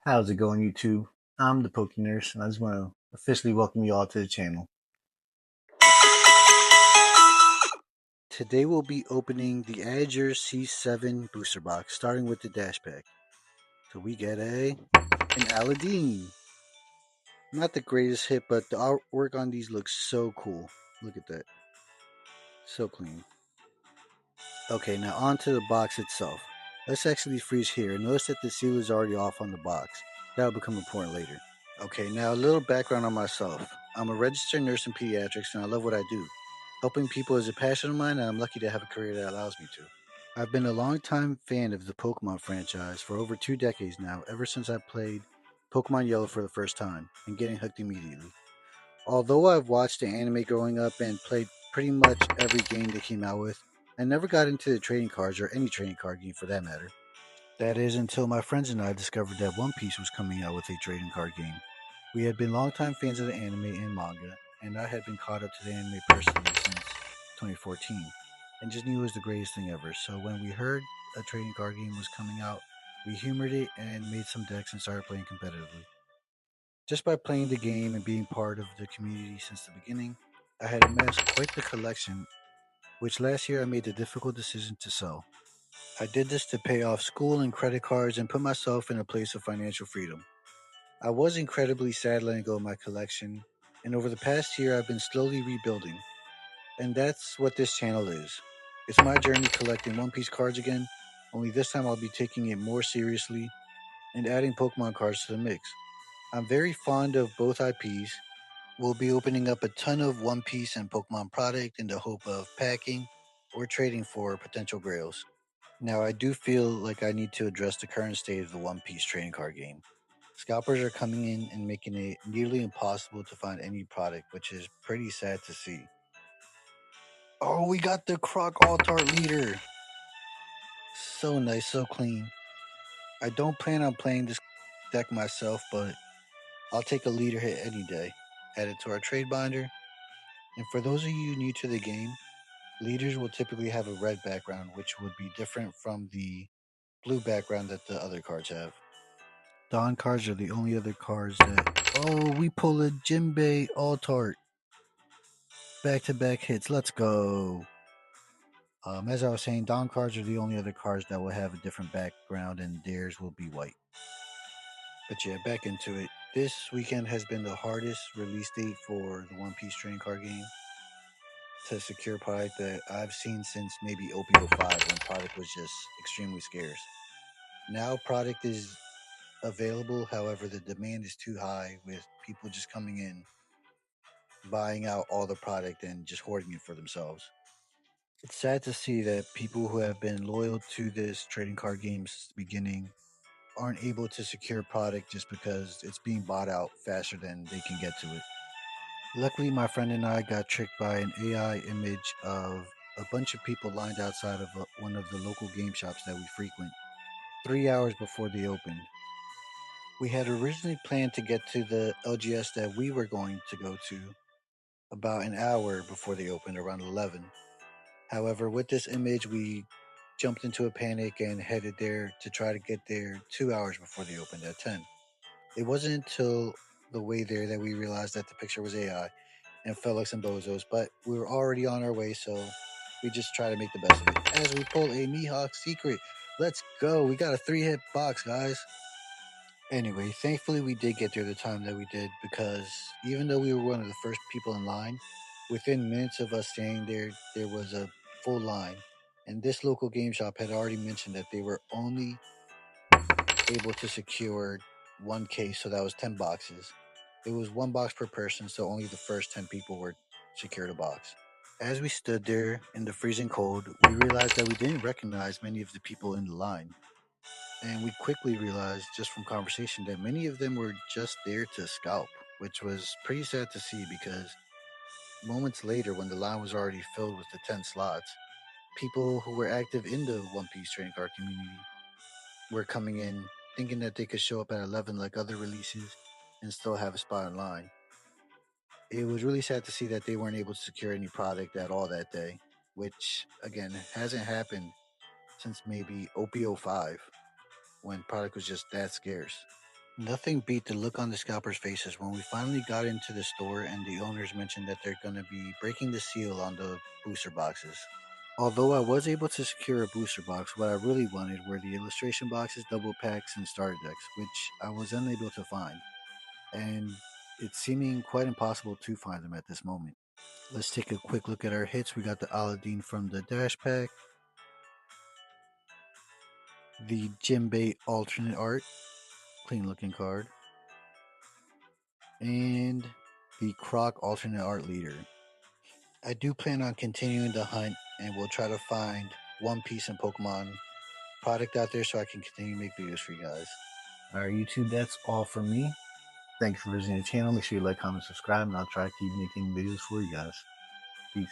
How's it going, YouTube? I'm the Poke Nurse, and I just want to officially welcome you all to the channel. Today we'll be opening the Azure C7 booster box, starting with the dash pack. So we get an Aladdin. Not the greatest hit, but the artwork on these looks so cool. Look at that. So clean. Okay, now on to the box itself. Let's actually freeze here. Notice that the seal is already off on the box. That'll become important later. Okay, now a little background on myself. I'm a registered nurse in pediatrics and I love what I do. Helping people is a passion of mine and I'm lucky to have a career that allows me to. I've been a longtime fan of the Pokemon franchise for over 2 decades now, ever since I played Pokemon Yellow for the first time and getting hooked immediately. Although I've watched the anime growing up and played pretty much every game they came out with, I never got into the trading cards or any trading card game for that matter. That is until my friends and I discovered that One Piece was coming out with a trading card game. We had been longtime fans of the anime and manga, and I had been caught up to the anime personally since 2014, and just knew it was the greatest thing ever. So when we heard a trading card game was coming out, we humored it and made some decks and started playing competitively. Just by playing the game and being part of the community since the beginning, I had amassed quite the collection, which last year I made the difficult decision to sell. I did this to pay off school and credit cards and put myself in a place of financial freedom. I was incredibly sad letting go of my collection, and over the past year I've been slowly rebuilding. And that's what this channel is. It's my journey collecting One Piece cards again, only this time I'll be taking it more seriously and adding Pokemon cards to the mix. I'm very fond of both IPs. We'll be opening up a ton of One Piece and Pokemon product in the hope of packing or trading for potential grails. Now, I do feel like I need to address the current state of the One Piece trading card game. Scalpers are coming in and making it nearly impossible to find any product, which is pretty sad to see. Oh, we got the Croc Altart leader. So nice, so clean. I don't plan on playing this deck myself, but I'll take a leader hit any day. Add it to our trade binder. And for those of you new to the game, leaders will typically have a red background, which would be different from the blue background that the other cards have. Dawn cards are the only other cards that. Oh, we pull a Jimbei Altart. Back to back hits. Let's go. As I was saying, Dawn cards are the only other cards that will have a different background, and theirs will be white. But yeah, back into it. This weekend has been the hardest release date for the One Piece trading card game to secure product that I've seen since maybe OP05 when product was just extremely scarce. Now product is available, however, the demand is too high with people just coming in, buying out all the product and just hoarding it for themselves. It's sad to see that people who have been loyal to this trading card game since the beginning aren't able to secure product just because it's being bought out faster than they can get to it. Luckily, my friend and I got tricked by an AI image of a bunch of people lined outside of one of the local game shops that we frequent 3 hours before they opened. We had originally planned to get to the LGS that we were going to go to about an hour before they opened, around 11. However, with this image, we jumped into a panic and headed there to try to get there 2 hours before they opened at 10. It wasn't until the way there that we realized that the picture was AI and felt like some bozos, but we were already on our way, so we just try to make the best of it. As we pull a Mihawk secret, let's go. We got a 3 hit box, guys. Anyway, thankfully we did get there the time that we did because even though we were one of the first people in line, within minutes of us staying there, there was a full line. And this local game shop had already mentioned that they were only able to secure one case, so that was 10 boxes. It was one box per person, so only the first 10 people were secured a box. As we stood there in the freezing cold, we realized that we didn't recognize many of the people in the line. And we quickly realized, just from conversation, that many of them were just there to scalp, which was pretty sad to see because moments later, when the line was already filled with the 10 slots, people who were active in the One Piece trading card community were coming in thinking that they could show up at 11 like other releases and still have a spot in line. It was really sad to see that they weren't able to secure any product at all that day, which, again, hasn't happened since maybe OP05 when product was just that scarce. Nothing beat the look on the scalpers' faces when we finally got into the store and the owners mentioned that they're going to be breaking the seal on the booster boxes. Although I was able to secure a booster box, what I really wanted were the illustration boxes, double packs, and starter decks, which I was unable to find, and it's seeming quite impossible to find them at this moment. Let's take a quick look at our hits. We got the Aladdin from the Dash Pack, the Jimbei alternate art, clean looking card, and the Croc alternate art leader. I do plan on continuing the hunt and we'll try to find One Piece and Pokemon product out there so I can continue to make videos for you guys. Alright, YouTube, that's all from me. Thanks for visiting the channel. Make sure you like, comment, subscribe, and I'll try to keep making videos for you guys. Peace.